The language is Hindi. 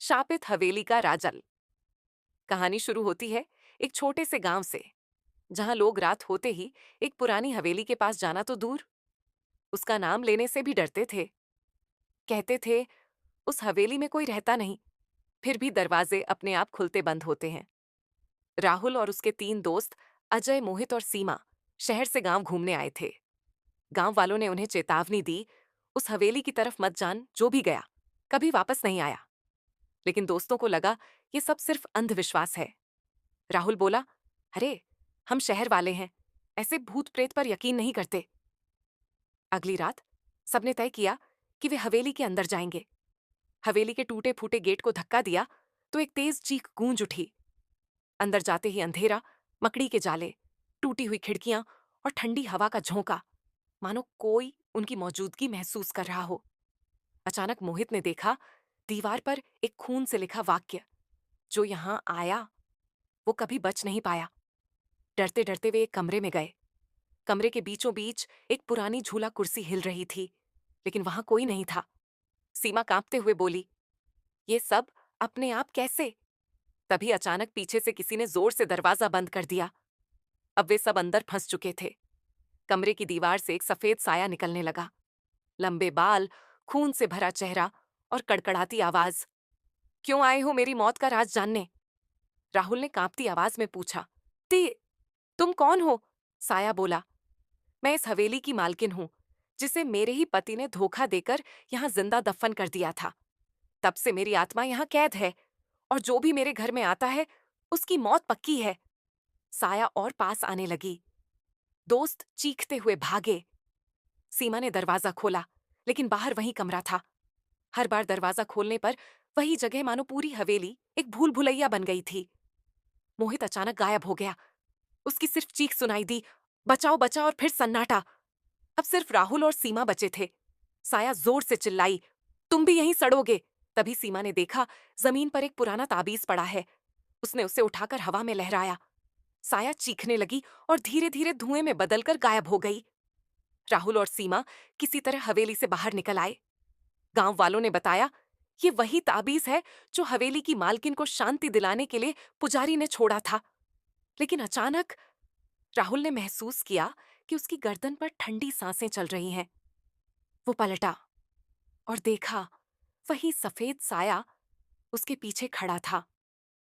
शापित हवेली का राजल। कहानी शुरू होती है एक छोटे से गांव से, जहां लोग रात होते ही एक पुरानी हवेली के पास जाना तो दूर, उसका नाम लेने से भी डरते थे। कहते थे उस हवेली में कोई रहता नहीं, फिर भी दरवाजे अपने आप खुलते बंद होते हैं। राहुल और उसके तीन दोस्त अजय, मोहित और सीमा शहर से गांव घूमने आए थे। गांव वालों ने उन्हें चेतावनी दी, उस हवेली की तरफ मत जान, जो भी गया कभी वापस नहीं आया। लेकिन दोस्तों को लगा ये सब सिर्फ अंधविश्वास है। राहुल बोला, अरे हम शहर वाले हैं, ऐसे भूत प्रेत पर यकीन नहीं करते। अगली रात सबने तय किया कि वे हवेली के अंदर जाएंगे। हवेली के टूटे फूटे गेट को धक्का दिया तो एक तेज चीख गूंज उठी। अंदर जाते ही अंधेरा, मकड़ी के जाले, टूटी हुई खिड़कियां और ठंडी हवा का झोंका, मानो कोई उनकी मौजूदगी महसूस कर रहा हो। अचानक मोहित ने देखा दीवार पर एक खून से लिखा वाक्य, जो यहां आया वो कभी बच नहीं पाया। डरते डरते वे एक कमरे में गए। कमरे के बीचों बीच एक पुरानी झूला कुर्सी हिल रही थी, लेकिन वहां कोई नहीं था। सीमा कांपते हुए बोली, ये सब अपने आप कैसे? तभी अचानक पीछे से किसी ने जोर से दरवाजा बंद कर दिया। अब वे सब अंदर फंस चुके थे। कमरे की दीवार से एक सफेद साया निकलने लगा। लंबे बाल, खून से भरा चेहरा और कड़कड़ाती आवाज, क्यों आए हो मेरी मौत का राज जानने? राहुल ने कांपती आवाज में पूछा। ती तुम कौन हो? साया बोला, मैं इस हवेली की मालकिन हूं, जिसे मेरे ही पति ने धोखा देकर यहां जिंदा दफन कर दिया था। तब से मेरी आत्मा यहां कैद है, और जो भी मेरे घर में आता है उसकी मौत पक्की है। साया और पास आने लगी। दोस्त चीखते हुए भागे। सीमा ने दरवाजा खोला, लेकिन बाहर वही कमरा था। हर बार दरवाजा खोलने पर वही जगह, मानो पूरी हवेली एक भूल भुलैया बन गई थी। मोहित अचानक गायब हो गया। उसकी सिर्फ चीख सुनाई दी, बचाओ बचाओ, और फिर सन्नाटा। अब सिर्फ राहुल और सीमा बचे थे। साया जोर से चिल्लाई, तुम भी यहीं सड़ोगे। तभी सीमा ने देखा जमीन पर एक पुराना ताबीज पड़ा है। उसने उसे उठाकर हवा में लहराया। साया चीखने लगी और धीरे धीरे धुएं में बदलकर गायब हो गई। राहुल और सीमा किसी तरह हवेली से बाहर निकल आए। गांव वालों ने बताया, ये वही ताबीज है जो हवेली की मालकिन को शांति दिलाने के लिए पुजारी ने छोड़ा था। लेकिन अचानक राहुल ने महसूस किया कि उसकी गर्दन पर ठंडी सांसें चल रही हैं। वो पलटा और देखा, वही सफेद साया उसके पीछे खड़ा था।